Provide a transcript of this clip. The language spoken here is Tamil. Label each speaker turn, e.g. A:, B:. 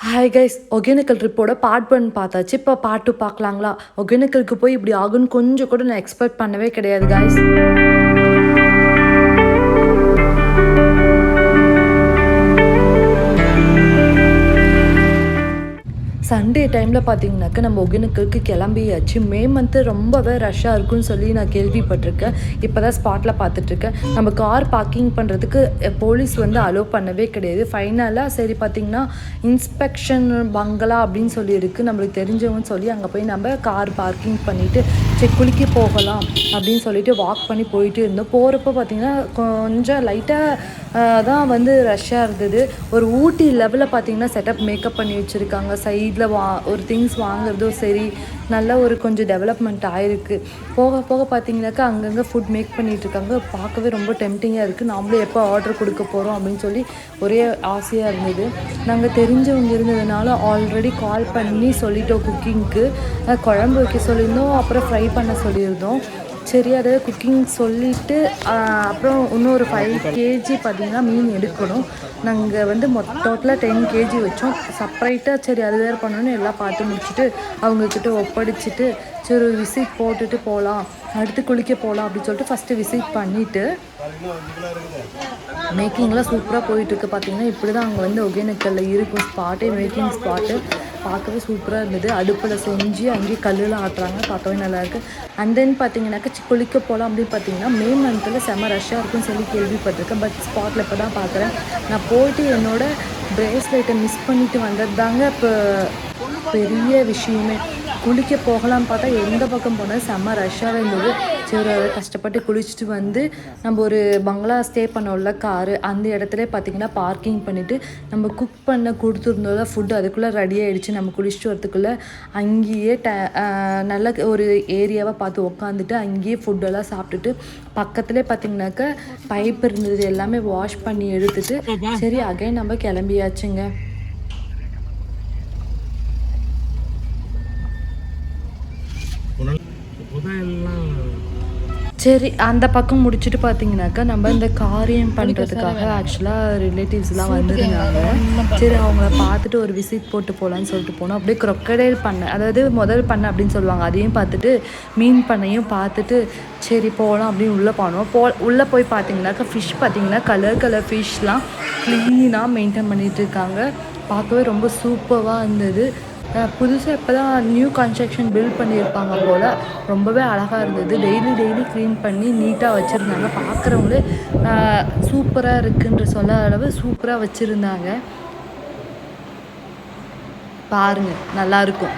A: ஹாய் கைஸ், ஒகேனக்கல் ட்ரிப்போட பார்ட் 1 பார்த்தாச்சு. இப்போ பார்ட் 2 பார்க்கலாங்களா? ஒகேனக்கலுக்கு போய் இப்படி ஆகுன்னு கொஞ்சம் கூட நான் எக்ஸ்பெக்ட் பண்ணவே கிடையாது கைஸ். சண்டே டைமில் பார்த்தீங்கன்னாக்கா நம்ம ஒகேனக்கலுக்கு கிளம்பியாச்சு. மே மந்த்து ரொம்பவே ரஷ்ஷாக இருக்குன்னு சொல்லி நான் கேள்விப்பட்டிருக்கேன். இப்போ தான் ஸ்பாட்டில் பார்த்துட்ருக்கேன். நம்ம கார் பார்க்கிங் பண்ணுறதுக்கு போலீஸ் வந்து அலோவ் பண்ணவே கிடையாது. ஃபைனலாக சரி பார்த்திங்கன்னா இன்ஸ்பெக்ஷன் பங்களா அப்படின்னு சொல்லியிருக்கு, நம்மளுக்கு தெரிஞ்சவங்கன்னு சொல்லி அங்கே போய் நம்ம கார் பார்க்கிங் பண்ணிவிட்டு குளிக்க போகலாம் அப்படின்னு சொல்லிட்டு வாக் பண்ணி போயிட்டு இருந்தோம். போகிறப்போ பார்த்திங்கன்னா கொஞ்சம் லைட்டாக தான் வந்து ரஷ்ஷாக இருந்தது. ஒரு ஊட்டி லெவலில் பார்த்திங்கன்னா செட்டப் மேக்கப் பண்ணி வச்சுருக்காங்க. சைடில் ஒரு திங்ஸ் வாங்குறதும் சரி, நல்ல ஒரு கொஞ்சம் டெவலப்மெண்ட் ஆகிருக்கு. போக போக பார்த்திங்கனாக்கா அங்கங்கே ஃபுட் மேக் பண்ணிகிட்ருக்காங்க. பார்க்கவே ரொம்ப டெம்டிங்காக இருக்குது. நாமளும் எப்போ ஆர்டர் கொடுக்க போகிறோம் அப்படின்னு சொல்லி ஒரே ஆசையாக இருந்தது. நாங்கள் தெரிஞ்சவங்க இருந்ததுனால ஆல்ரெடி கால் பண்ணி சொல்லிட்டோம் குக்கிங்க்கு. குழம்பு வைக்க சொல்லியிருந்தோம், அப்புறம் ஃப்ரை பண்ண சொல்லியிருந்தோம். சரி, அதை குக்கிங் சொல்லிவிட்டு அப்புறம் இன்னொரு 5 kg பார்த்திங்கன்னா மீன் எடுக்கணும். நாங்கள் வந்து டோட்டலாக 10 kg வச்சோம். செப்பரேட்டாக சரி அது வேறு பண்ணணுன்னு எல்லாம் பார்த்து முடிச்சுட்டு அவங்கக்கிட்ட ஒப்படைச்சிட்டு சரி ஒரு விசிட் போட்டுட்டு போகலாம், அடுத்து குளிக்க போகலாம் அப்படின்னு சொல்லிட்டு ஃபஸ்ட்டு விசிட் பண்ணிவிட்டு மேக்கிங்லாம் சூப்பராக போயிட்டுருக்கு. பார்த்திங்கன்னா இப்படி தான் அங்கே வந்து ஒகேனக்கல்லில் இருக்கும் ஸ்பாட்டே, மேக்கிங் ஸ்பாட்டு. பார்க்கவே சூப்பராக இருந்தது. அடுப்பில் செஞ்சு அங்கேயே கல்லுலாம் ஆட்டுறாங்க, பார்க்கவே நல்லாயிருக்கு. அண்ட் தென் பார்த்தீங்கன்னாக்கா குளிக்க போகலாம் அப்படின்னு பார்த்தீங்கன்னா மே மந்தில் செம்ம ரஷ்ஷாக இருக்குன்னு சொல்லி கேள்விப்பட்டிருக்கேன். பட் ஸ்பாட்டில் இப்போ தான் பார்க்குறேன். நான் போயிட்டு என்னோடய ப்ரேஸ்லெட்டை மிஸ் பண்ணிவிட்டு வந்தது தாங்க இப்போ பெரிய விஷயமே. குளிக்க போகலான்னு பார்த்தா எந்த பக்கம் போனால் செம்ம ரஷ்ஷாக இருந்தது. சரி அதை கஷ்டப்பட்டு குளிச்சுட்டு வந்து நம்ம ஒரு பங்களா ஸ்டே பண்ணோம்ல காரு, அந்த இடத்துல பார்த்திங்கன்னா பார்க்கிங் பண்ணிவிட்டு நம்ம குக் பண்ண கொடுத்துருந்தோம்ல ஃபுட்டு அதுக்குள்ளே ரெடி ஆகிடுச்சு. நம்ம குளிச்சுட்டு வரத்துக்குள்ளே அங்கேயே நல்ல ஒரு ஏரியாவை பார்த்து உக்காந்துட்டு அங்கேயே ஃபுட்டெல்லாம் சாப்பிட்டுட்டு பக்கத்துலேயே பார்த்திங்கனாக்கா பைப் இருந்தது, எல்லாமே வாஷ் பண்ணி எடுத்துட்டு சரி அகைன் நம்ம கிளம்பியாச்சுங்க. சரி அந்த பக்கம் முடிச்சுட்டு பார்த்தீங்கன்னாக்கா நம்ம இந்த காரியம் பண்ணுறதுக்காக ஆக்சுவலாக ரிலேட்டிவ்ஸ்லாம் வந்துருந்தாங்க. சரி அவங்கள பார்த்துட்டு ஒரு விசிட் போட்டு போகலான்னு சொல்லிட்டு போனோம். அப்படியே க்ரொக்கடைல் பண்ணை, அதாவது முதல் பண்ணை அப்படின்னு சொல்லுவாங்க, அதையும் பார்த்துட்டு மீன் பண்ணையும் பார்த்துட்டு சரி போகலாம் அப்படின்னு உள்ளே போனோம். உள்ளே போய் பார்த்தீங்கன்னாக்கா ஃபிஷ் பார்த்திங்கன்னா கலர் ஃபிஷ்லாம் க்ளீனாக மெயின்டைன் பண்ணிகிட்டு இருக்காங்க. பார்க்கவே ரொம்ப சூப்பராக இருந்தது. புதுசாக இப்போ தான் நியூ கன்ஸ்ட்ரக்ஷன் பில்ட் பண்ணியிருப்பாங்க போல். ரொம்பவே அழகாக இருந்தது. டெய்லி க்ளீன் பண்ணி நீட்டாக வச்சுருந்தாங்க. பார்க்குறவங்களே சூப்பராக இருக்குன்ற சொல்ல அளவு சூப்பராக வச்சுருந்தாங்க. பாருங்கள், நல்லாயிருக்கும்.